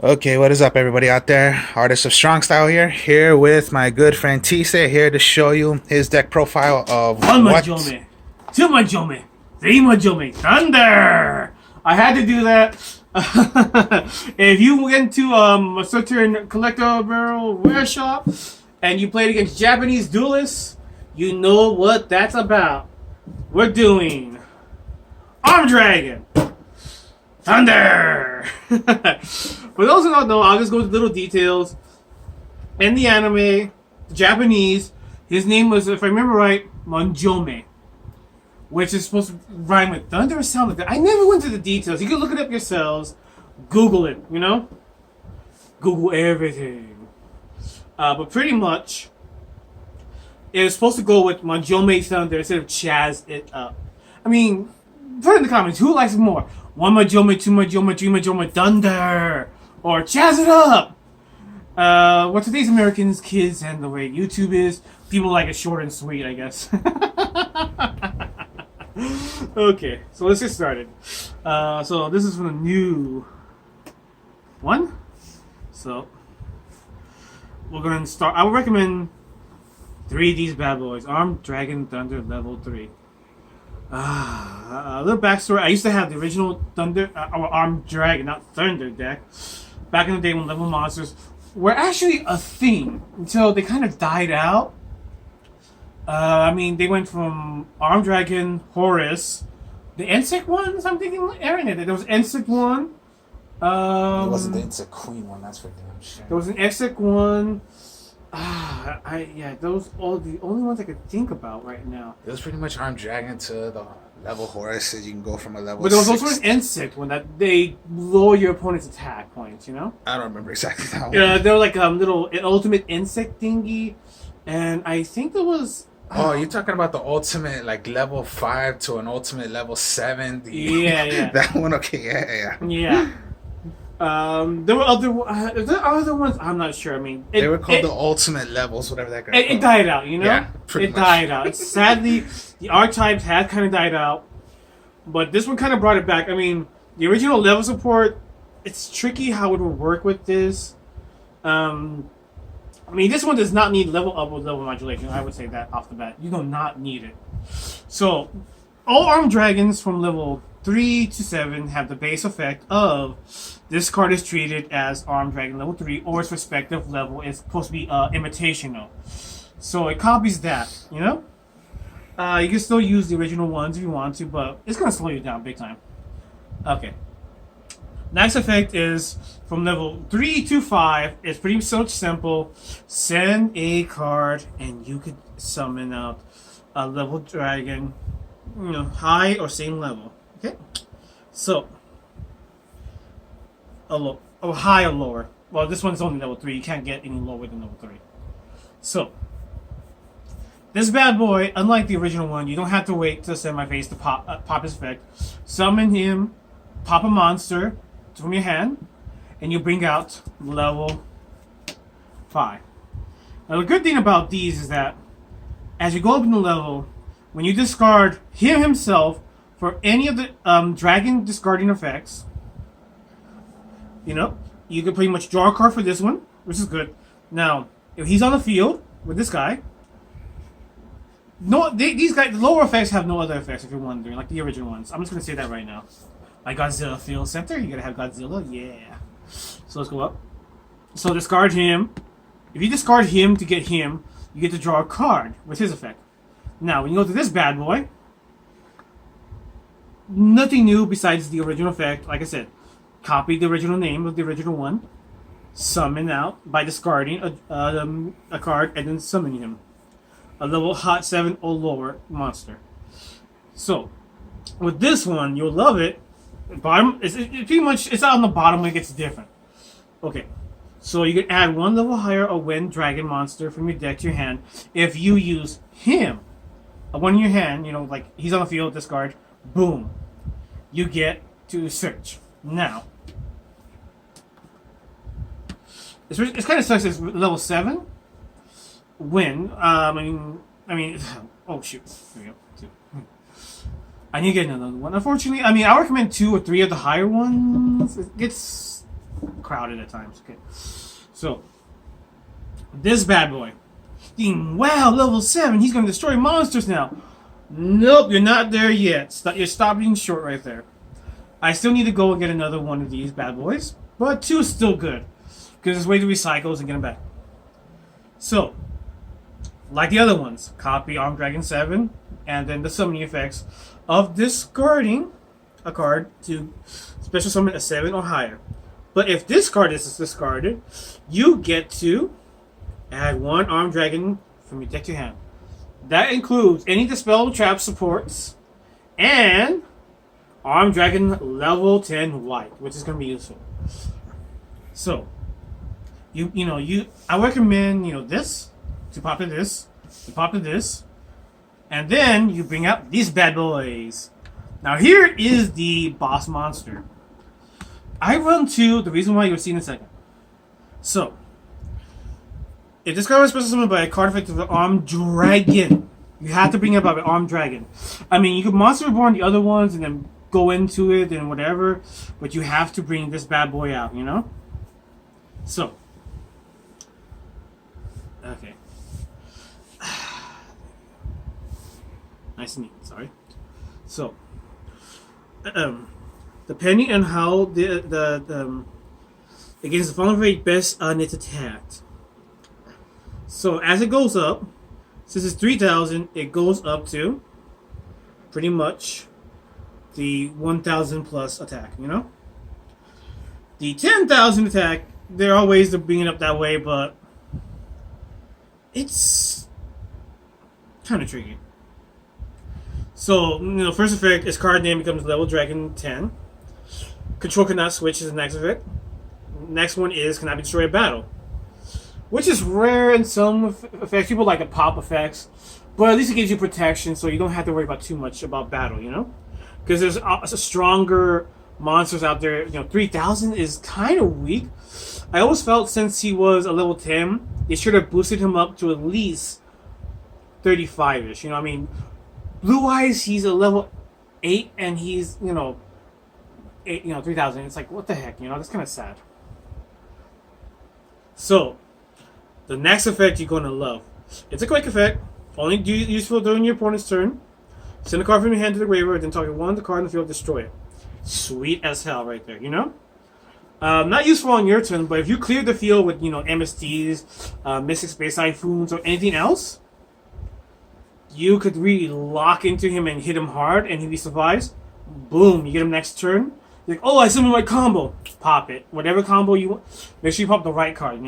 Okay, what is up, everybody out there? Artist of Strong Style here with my good friend Tise, here to show you his deck profile of One what. Manjome, two Manjome, three Manjome Thunder. I had to do that. If you went to a certain collectible wear shop and you played against Japanese duelists, you know what that's about. We're doing Arm Dragon Thunder. For those who don't know, I'll just go to little details. In the anime, Japanese, his name was, if I remember right, Manjome, which is supposed to rhyme with thunder or sound like that. I never went to the details. You can look it up yourselves. Google it, you know? Google everything. But pretty much, it was supposed to go with Manjome Thunder instead of Chaz it up. I mean, put it in the comments. Who likes it more? One Manjome, two Manjome, three Manjome Thunder. Or Chaz it up. What today's Americans, kids, and the way YouTube is, people like it short and sweet, I guess. Okay, so let's get started. So this is from the new one. So we're gonna start. I would recommend three of these bad boys. Armed Dragon Thunder level 3. A little backstory. I used to have the original Thunder, or Armed Dragon, not Thunder deck. Back in the day when level monsters were actually a thing until they kind of died out. I mean, they went from Armed Dragon, Horus, the Insect ones. I'm thinking Aaron did. There was Insect one. It wasn't the Insect Queen one, that's for damn sure. There was an Insect one. Those all the only ones I could think about right now. It was pretty much Armed Dragon to the level Horus. You can go from a level. But there was also six. an Insect one that they lower your opponent's attack points. You know. I don't remember exactly that one. Yeah, they're like an ultimate insect thingy, and I think there was. Oh, you're talking about the ultimate, like level 5 to an ultimate level 7. Yeah. That one, okay, yeah. Yeah. There were other ones. I'm not sure. I mean, They were called the ultimate levels, whatever that guy. it died out. You know, Yeah, pretty it much. died out. Sadly, the archetypes had kind of died out, but this one kind of brought it back. I mean, the original level support. It's tricky how it would work with this. I mean, this one does not need level up with level modulation. I would say that off the bat. You do not need it. So, all armed dragons from level 3 to 7 have the base effect of this card is treated as armed dragon level 3, or its respective level is supposed to be imitational. So it copies that, you know? You can still use the original ones if you want to, but it's going to slow you down big time. Okay. Next effect is from level 3 to 5. It's pretty much simple. Send a card and you could summon out a level dragon, high or same level. Okay? So, high or lower. Well, this one's only level 3. You can't get any lower than level 3. So, this bad boy, unlike the original one, you don't have to wait to send my face to pop his effect. Summon him, pop a monster from your hand, and you bring out level 5. Now the good thing about these is that as you go up in the level, when you discard him himself for any of the dragon discarding effects, you can pretty much draw a card for this one, which is good. Now, if he's on the field with this guy, these guys, the lower effects have no other effects if you're wondering, like the original ones. I'm just going to say that right now. Like Godzilla Field Center, you gotta have Godzilla, yeah. So let's go up. So discard him. If you discard him to get him, you get to draw a card with his effect. Now, when you go to this bad boy, nothing new besides the original effect. Like I said, copy the original name of the original one, summon out by discarding a card and then summoning him. A level hot 7 or lower monster. So, with this one, you'll love it. Bottom, it's pretty much, it's on the bottom when it gets different. Okay, so you can add one level higher a wind dragon monster from your deck to your hand. If you use him, a one in your hand, like he's on the field, discard, boom, you get to search. Now, it's kind of sucks. It's level 7. Win. Oh shoot. There we go. I need to get another one. Unfortunately, I recommend 2 or 3 of the higher ones. It gets crowded at times. Okay, so this bad boy. Wow, level 7. He's gonna destroy monsters now. Nope, you're not there yet. You're stopping short right there. I still need to go and get another one of these bad boys, but 2 is still good because there's way to recycle and get them back. So, like the other ones, copy Armed Dragon 7 and then the summoning effects of discarding a card to special summon a 7 or higher. But if this card is discarded, you get to add 1 Armed Dragon from your deck to hand. That includes any Dispel Trap supports and Armed Dragon level 10 white, which is going to be useful. So, I recommend, this, to pop to this, to pop to this, and then you bring out these bad boys. Now here is the boss monster. I run to the reason why you'll see in a second. So, if this card was special summoned by a card effect of the Armed Dragon, you have to bring it up an Armed Dragon. I mean, you could Monster Reborn the other ones and then go into it and whatever, but you have to bring this bad boy out, So, okay. Nice and neat, sorry. So, depending on how the against the following rate best on its attacked. So as it goes up, since it's 3,000, it goes up to pretty much the 1,000 plus attack, The 10,000 attack, there are ways to bring it up that way, but it's kind of tricky. So, first effect, its card name becomes level Dragon 10. Control cannot switch is the next effect. Next one is cannot be destroyed in battle, which is rare in some effects. People like the pop effects, but at least it gives you protection, so you don't have to worry about too much about battle, Because there's stronger monsters out there. 3,000 is kind of weak. I always felt since he was a level 10, they should have boosted him up to at least 35-ish. Blue Eyes, he's a level 8, and he's 3,000. It's like, what the heck, that's kind of sad. So, the next effect you're gonna love. It's a quick effect, only useful during your opponent's turn. Send a card from your hand to the graveyard, then target one of the card in the field, destroy it. Sweet as hell, right there. Not useful on your turn, but if you clear the field with MSTs, Mystic Space Typhoons, or anything else, you could really lock into him and hit him hard, and if he survives, boom, you get him next turn. You're like, oh, I summoned my combo. Pop it. Whatever combo you want. Make sure you pop the right card,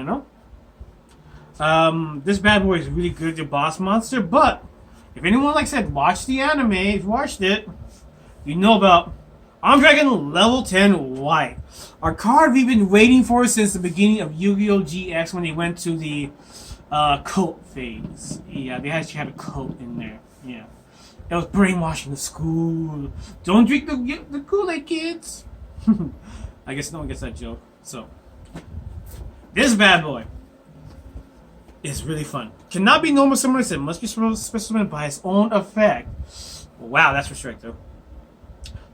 This bad boy is really good, your boss monster, but if anyone, like I said, watched the anime, if you watched it, you know about Armed Dragon level 10 white. Our card we've been waiting for since the beginning of Yu-Gi-Oh! GX when they went to the cult phase. Yeah, they actually had a cult in there. Yeah. It was brainwashing the school. Don't drink the Kool-Aid, kids. I guess no one gets that joke. So, this bad boy is really fun. Cannot be normal summoned. It must be special summoned by its own effect. Wow, that's restrictive.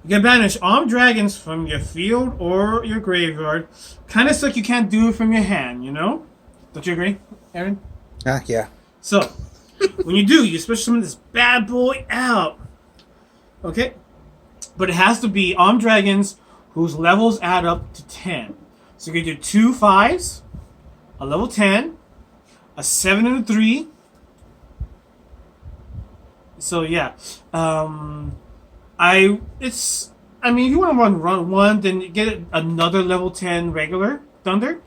You can banish Armed Dragons from your field or your graveyard. Kind of suck you can't do it from your hand, Don't you agree, Aaron? Yeah. So, when you do, you special summon this bad boy out. Okay? But it has to be Armed Dragons whose levels add up to 10. So you can do 2 5s, a level 10, a 7 and a 3. So yeah. If you want to run one, then you get another level 10 regular Thunder.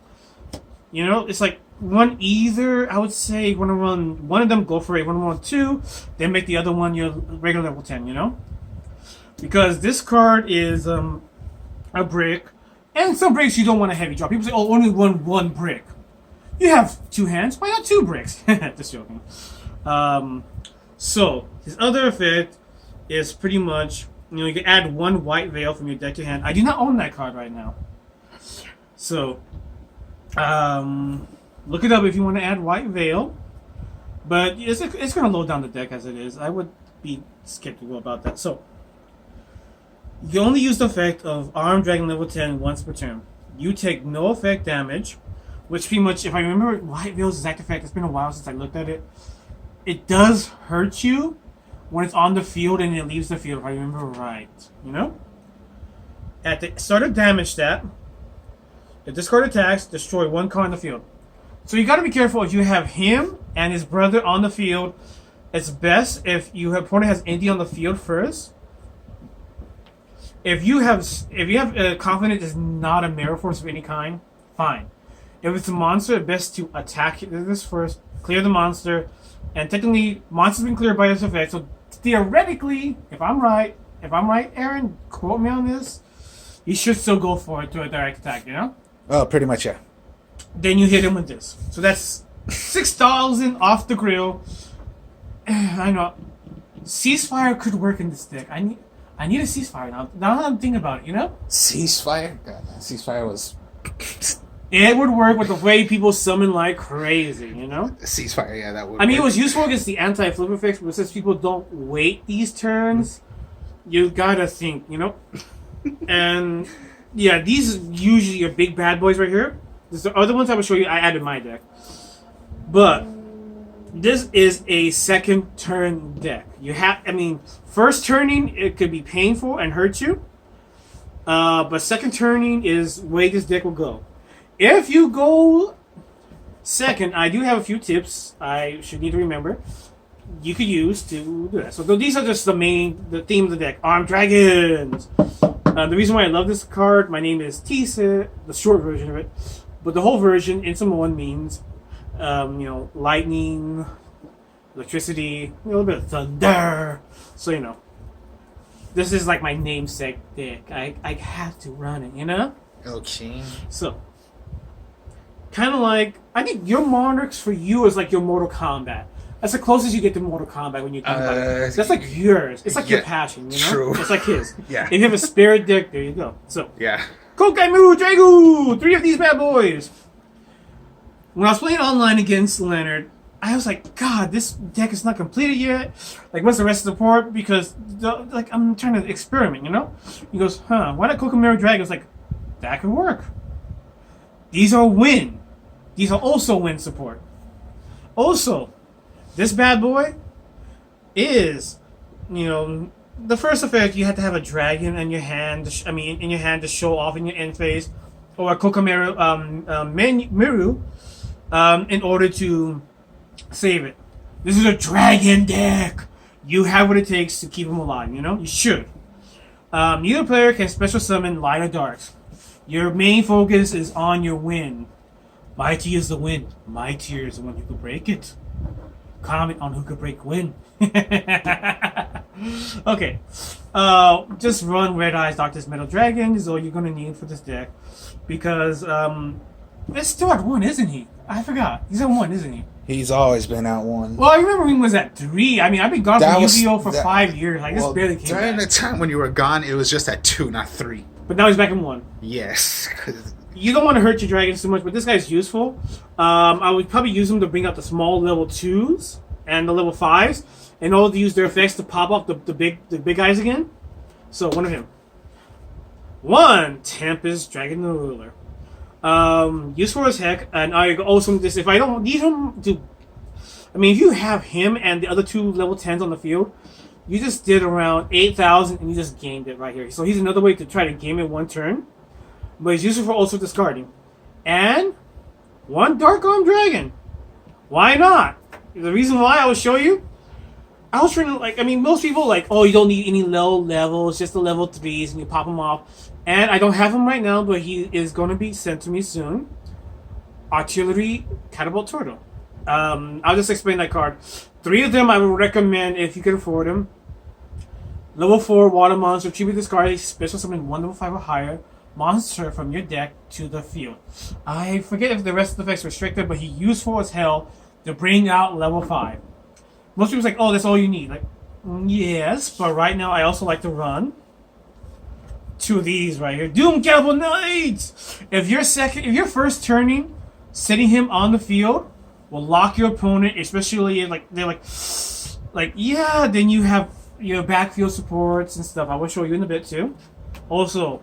It's like run either, I would say, you want to run one of them, go for it. You want to run 2, then make the other one your regular level 10, Because this card is a brick, and some bricks you don't want a heavy draw. People say, oh, only one brick. You have 2 hands, why not 2 bricks? Just joking. So, his other effect is pretty much, you can add 1 white veil from your deck to hand. I do not own that card right now. So, look it up if you want to add white veil. But it's going to load down the deck as it is. I would be skeptical about that. So, you only use the effect of Armed Dragon level 10 once per turn. You take no effect damage, which pretty much, if I remember White Veil's exact effect, it's been a while since I looked at it. It does hurt you when it's on the field and it leaves the field, if I remember right. You know? At the start of damage stat, the discard attacks destroy one card on the field. So you gotta be careful if you have him and his brother on the field. It's best if your opponent has Indy on the field first. If you have confidence is not a mirror force of any kind, fine. If it's a monster, it's best to attack this first, clear the monster, and technically, monster's been cleared by this effect. So theoretically, if I'm right, Aaron, quote me on this, you should still go for it to a direct attack. You know? Oh, pretty much, yeah. Then you hit him with this. So that's 6,000 off the grill. I know. Ceasefire could work in this deck. I need a ceasefire now. Now that I'm thinking about it, you know? Ceasefire? God, ceasefire was... It would work with the way people summon like crazy, you know? Ceasefire, yeah, that would I mean, work. it was useful against the anti-flip effects, but since people don't wait these turns, you gotta think, you know? And, yeah, these these are big bad boys right here. The other ones I will show you, I added my deck. But this is a second turn deck. First turning, it could be painful and hurt you. But second turning is the way this deck will go. If you go second, I do have a few tips I should need to remember you could use to do that. So these are just the theme of the deck. Armed Dragons! The reason why I love this card, my name is Tisa, the short version of it. But the whole version in Samoan means, lightning, electricity, a little bit of thunder. So, this is like my namesake deck. I have to run it, you know? Okay. So, kind of like, I think your Monarchs for you is like your Mortal Kombat. That's the closest you get to Mortal Kombat when you think about it. That's like yours. It's like your passion, you know? True. It's like his. Yeah. If you have a spirit deck, there you go. So, Yeah. Kokaimu Dragu! 3 of these bad boys! When I was playing online against Leonard, I was like, God, this deck is not completed yet. Like, what's the rest of the support? Because, I'm trying to experiment, you know? He goes, why not Kokaimu Dragu? I was like, that could work. These are win. These are also win support. Also, this bad boy is, the first effect, you have to have a dragon in your hand. In your hand to show off in your end phase, or a Kokamiru Miru, in order to save it. This is a dragon deck. You have what it takes to keep him alive. You should. Neither player can special summon light or darks. Your main focus is on your win. Mighty is the win. Mightier is the one who can break it. Comment on who could break win. Okay. Just run Red Eyes Doctor's Metal Dragon is all you're gonna need for this deck. Because it's still at 1, isn't he? I forgot. He's at 1, isn't he? He's always been at 1. Well, I remember he was at 3. I mean, I've been gone from Yu-Gi-Oh! For 5 years. I just barely came during back. the time when you were gone, it was just at 2, not 3. But now he's back in 1. Yes. You don't want to hurt your dragons too much, but this guy's useful. I would probably use him to bring out the small level 2s and the level 5s, in order to use their effects to pop up the big guys again. So one of him. 1 Tempest Dragon the Ruler. Useful as heck, and I also this if I don't need him to. If you have him and the other 2 level 10s on the field, you just did around 8,000 and you just gained it right here. So he's another way to try to game it 1 turn. But it's useful for also discarding. And 1 Dark Arm Dragon. Why not? The reason why I will show you. I was trying to most people you don't need any low levels, just the level 3s and you pop them off. And I don't have him right now, but he is going to be sent to me soon. Artillery Catapult Turtle. I'll just explain that card. 3 of them I would recommend if you can afford them. Level 4 Water Monster. Tribute discard. Special summon 1 level 5 or higher monster from your deck to the field. I forget if the rest of the effects are restricted, but he's useful as hell to bring out level 5. Most people's oh, that's all you need. Yes, but right now I also like to run 2 of these right here. Doom Cannibal Knights! If you're first turning, setting him on the field will lock your opponent, especially then you have your backfield supports and stuff. I will show you in a bit too. Also,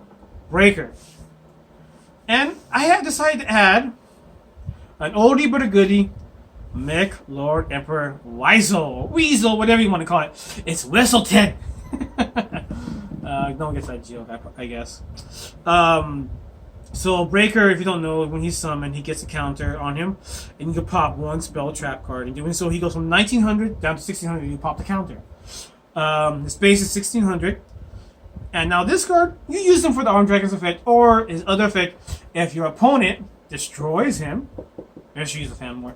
Breaker. And I had decided to add an oldie but a goodie, Mech Lord Emperor Weasel, whatever you want to call it. It's Whistleton. No one gets that joke, I guess. So Breaker, if you don't know, when he's summoned, he gets a counter on him, and you can pop one spell trap card. And doing so, he goes from 1900 down to 1600, and you pop the counter. His base is 1600. And now this card, you use him for the Armed Dragon's effect, or his other effect, if your opponent destroys him. I should use the fan more.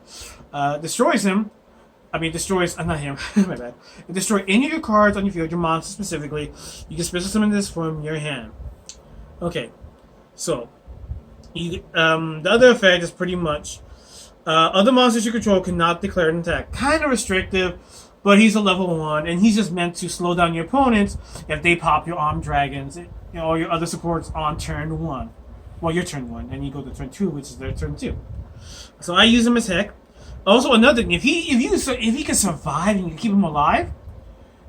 Destroys, not him, my bad. Destroy any of your cards on your field, your monster specifically. You can special summon this from your hand. Okay, so the other effect is pretty much other monsters you control cannot declare an attack. Kind of restrictive, but he's a level 1, and he's just meant to slow down your opponents if they pop your Armed Dragons, or your other supports on turn 1. Well, your turn 1, and you go to turn 2, which is their turn 2. So I use him as heck. Also, another thing, if he can survive and you can keep him alive,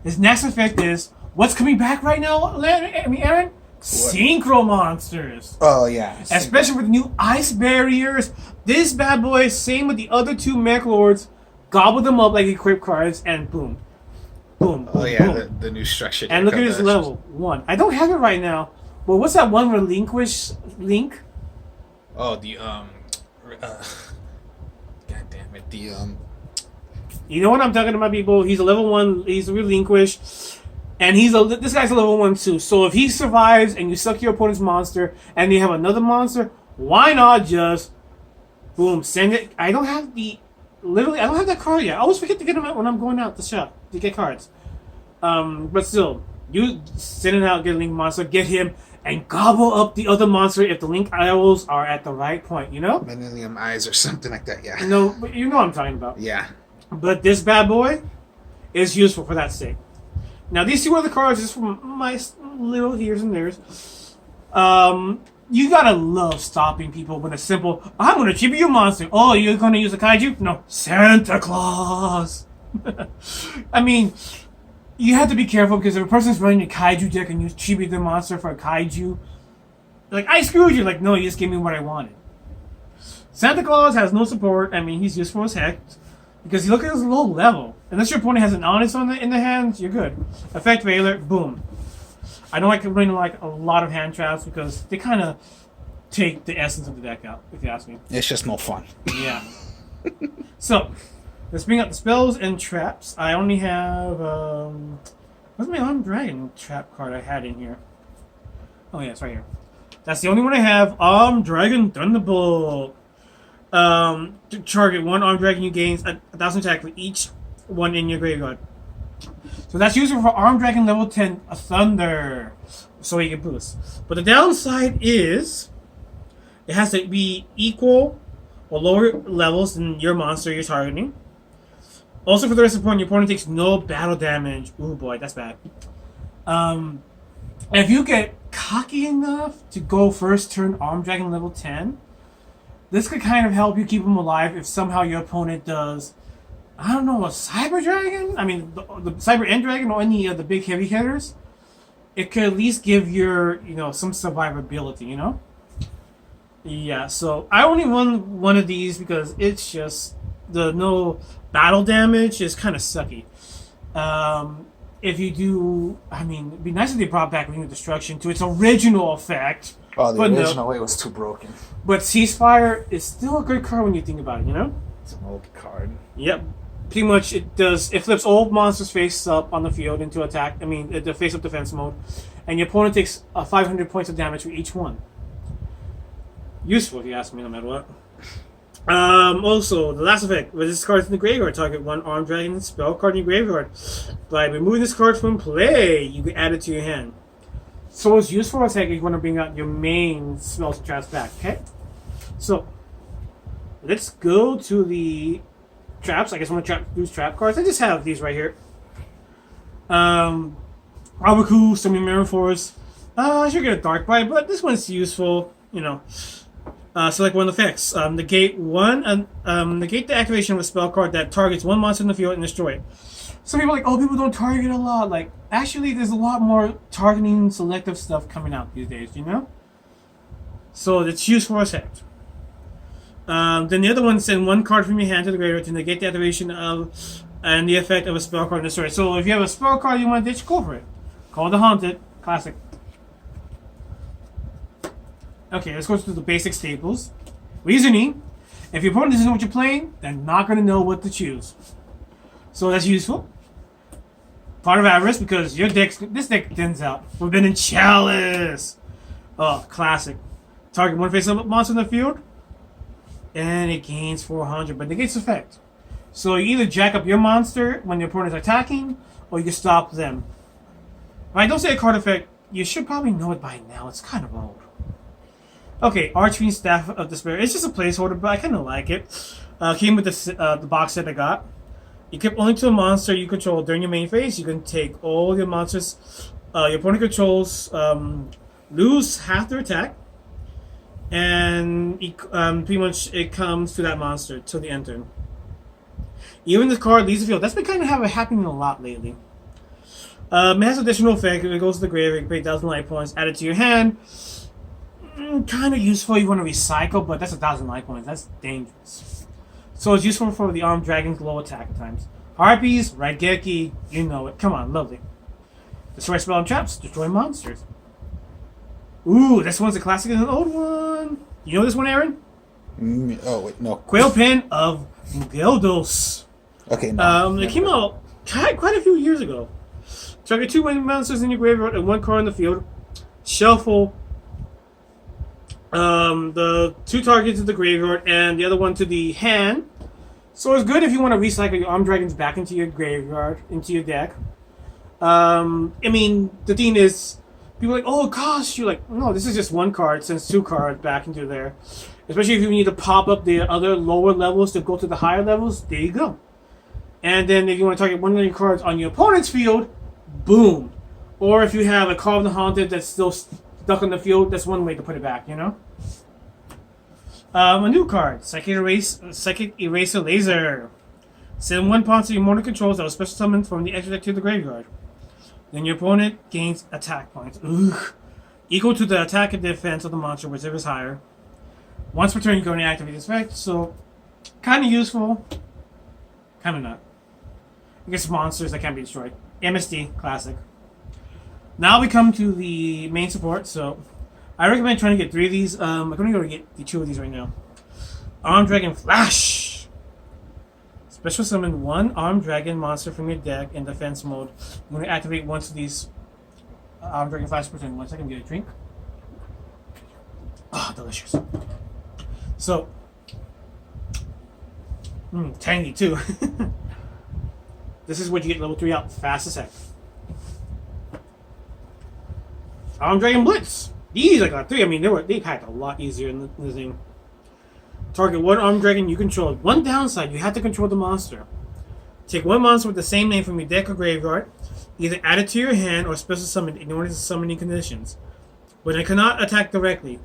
his next effect is what's coming back right now, Aaron? Synchro monsters. Oh yeah. Especially with new ice barriers. This bad boy, same with the other two mech lords, gobble them up like equip cards, and boom, boom, boom. Oh yeah, boom. the new structure. And look at his level 1. I don't have it right now. But what's that one relinquish link? Oh, the God damn it, You know what I'm talking about, people? He's a level 1. He's a relinquish. And this guy's a level 1 too. So if he survives and you suck your opponent's monster and they have another monster, why not just boom, send it? I don't have that card yet. I always forget to get them out when I'm going out the shop to get cards. But still, you send it out, get a link monster, get him, and gobble up the other monster if the link owls are at the right point, you know? Millennium Eyes or something like that, yeah. No, but you know what I'm talking about. Yeah. But this bad boy is useful for that sake. Now, these two other cards, just from my little here's and there's. You gotta love stopping people with a simple, I'm gonna tribute your monster. Oh, you're gonna use a kaiju? No, Santa Claus. I mean, you have to be careful because if a person's running a kaiju deck and you tribute their monster for a kaiju, like, I screwed you. Like, no, you just gave me what I wanted. Santa Claus has no support. I mean, he's useful as heck. Because you look at his low level. Unless your opponent has an Honest in the hands, you're good. Effect Veiler, boom. I don't like running like a lot of hand traps because they kind of take the essence of the deck out, if you ask me. It's just more fun. Yeah. So, let's bring up the spells and traps. I only have, what's my Armed Dragon trap card I had in here? Oh yeah, it's right here. That's the only one I have. Armed Dragon Thunderbolt. To target one Armed Dragon, you gain 1,000 attack for each one in your graveyard. So that's useful for Armed Dragon level 10 Thunder, so he can boost. But the downside is it has to be equal or lower levels than your monster you're targeting. Also, for the rest of the point, your opponent takes no battle damage. Ooh boy, that's bad. If you get cocky enough to go first turn Armed Dragon level 10, this could kind of help you keep him alive if somehow your opponent does, I don't know, a Cyber Dragon? I mean, the Cyber End Dragon or any of the big heavy hitters. It could at least give your, some survivability, Yeah, so I only won one of these because it's just, the no battle damage is kind of sucky. If you do, I mean, it'd be nice if they brought back Ring of Destruction to its original effect. Oh, the original way was too broken. But Ceasefire is still a good card when you think about it, It's an old card. Yep. Pretty much it flips all monsters face up on the field into attack, the face up defense mode. And your opponent takes 500 points of damage for each one. Useful if you ask me, no matter what. Also, the last effect, with this card in the graveyard, target one Armed Dragon spell card in your graveyard. By removing this card from play, you can add it to your hand. So it's useful as heck if you want to bring out your main spells and traps back, okay? So, let's go to the traps. I guess I'm going to use trap cards. I just have these right here. Abaku, Summon Mirror Force. I should get a Dark Bite, but this one's useful, select one effects. Negate the activation of a spell card that targets one monster in the field and destroy it. Some people are like, people don't target a lot. Like, actually, there's a lot more targeting selective stuff coming out these days, So it's used for effect. Then the other one send one card from your hand to the graveyard to negate the activation of and the effect of a spell card in the story. So if you have a spell card you want to ditch, go for it. Call the Haunted. Classic. Okay, let's go through the basic staples. Reasoning. If your opponent doesn't know what you're playing, they're not going to know what to choose. So that's useful. Part of Avarice, because this deck thins out. Forbidden Chalice. Oh, classic. Target one face-up monster in the field, and it gains 400, but negates effect. So you either jack up your monster when your opponent is attacking, or you can stop them. If I don't say a card effect, you should probably know it by now. It's kind of old. Okay, Archfiend Staff of Despair. It's just a placeholder, but I kind of like it. Came with the box set I got. Equip only to a monster you control during your main phase. You can take all your monsters your opponent controls lose half their attack, and pretty much it comes to that monster till the end turn. Even the card leaves the field. That's been kind of happening a lot lately. It has additional effect. It goes to the grave. You pay 1,000 life points. Add it to your hand. Kind of useful. You want to recycle, but that's 1,000 life points. That's dangerous. So it's useful for the armed dragons, low attack times. Harpies, Raigeki, you know it. Come on, lovely. Destroy spell and traps. Destroy monsters. Ooh, this one's a classic and an old one. You know this one, Aaron? Oh, wait, no. Quail Pen of Geldos. Okay, no. It came out quite a few years ago. Target 2 monsters in your graveyard and 1 card in the field. Shuffle the 2 targets to the graveyard and the other one to the hand. So it's good if you want to recycle your armed dragons back into your graveyard, into your deck. I mean, the thing is, people are like, oh, it costs you. Like, no, this is just 1 card, sends 2 cards back into there. Especially if you need to pop up the other lower levels to go to the higher levels, there you go. And then if you want to target one of your cards on your opponent's field, boom. Or if you have a Call of the Haunted that's still stuck on the field, that's one way to put it back, you know? A new card, Psychic Eraser Laser. Send 1 monster your opponent controls that was special summoned from the edge of the deck to the graveyard. Then your opponent gains attack points. Ugh. Equal to the attack and defense of the monster, whichever is higher. Once per turn, you go and activate this effect. So, kind of useful. Kind of not. Against monsters that can't be destroyed. MSD, classic. Now we come to the main support. So, I recommend trying to get 3 of these. I'm going to go get the 2 of these right now. Armed Dragon Flash. Special summon 1 Armed Dragon monster from your deck in defense mode. I'm going to activate once of these Armed Dragon Flash per turn. 1 second, get a drink. Ah, delicious. So, tangy too. This is what you get level 3 out fast as heck. Armed Dragon Blitz. These I got 3. I mean, they packed a lot easier in the thing. Target 1 Armed Dragon you control. One downside, you have to control the monster. Take 1 monster with the same name from your deck or graveyard. Either add it to your hand or special summon in order to summoning conditions. But it cannot attack directly.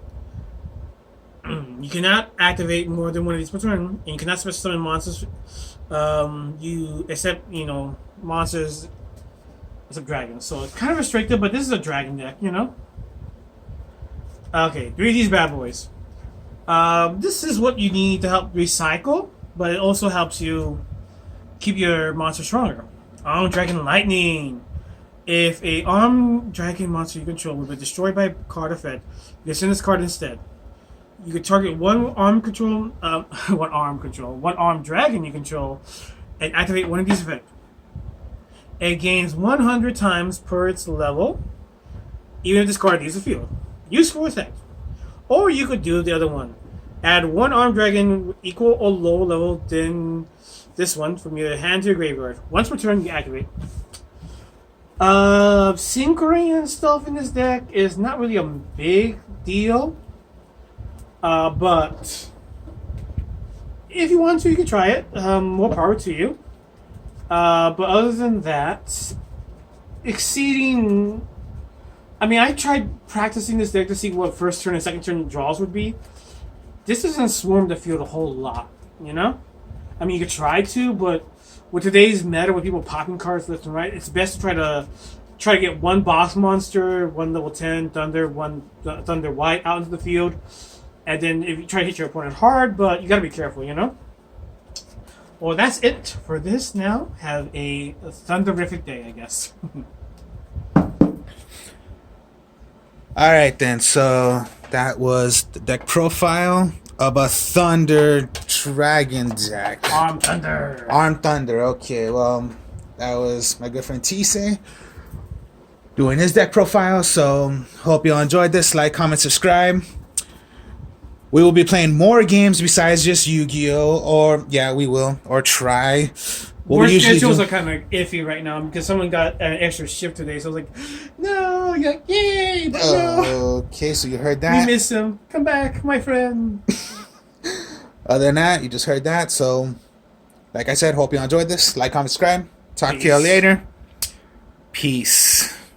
You cannot activate more than 1 of these per turn, and you cannot special summon monsters. Except monsters, except dragons. So it's kind of restricted, but this is a dragon deck, you know. Okay, 3 of these bad boys. This is what you need to help recycle, but it also helps you keep your monster stronger. Armed Dragon Lightning. If a armed dragon monster you control will be destroyed by a card effect, you can send this card instead. You can target 1 armed dragon you control, and activate 1 of these effects. It gains 100 times per its level, even if this card leaves the field. Useful effect. Or you could do the other one. Add 1 armed dragon equal or lower level than this one from your hand to your graveyard. Once per turn, you activate. Synchrony and stuff in this deck is not really a big deal. But if you want to, you can try it. More power to you. But other than that, exceeding... I mean, I tried practicing this deck to see what first turn and second turn draws would be. This doesn't swarm the field a whole lot, you know? I mean, you could try to, but with today's meta, with people popping cards left and right, it's best to try to try to get one boss monster, one level 10 Thunder, one Thunder White out into the field. And then if you try to hit your opponent hard, but you gotta be careful, you know? Well, that's it for this now. Have a thunderific day, I guess. Alright then, so that was the deck profile of a Thunder Dragon deck. Arm Thunder. Arm Thunder, okay, well, that was my good friend Tise doing his deck profile, so hope you all enjoyed this. Like, comment, subscribe. We will be playing more games besides just Yu-Gi-Oh! Or, yeah, we will, or try. What Our we usually schedules do. are kind of iffy right now because someone got an extra shift today, so I was like, no, you're like, yay, but no. Okay, so you heard We that. miss him. Come back, my friend. Other than that, you just heard that. So, like I said, hope you enjoyed this. Like, comment, subscribe. Talk to you Peace. later. Peace.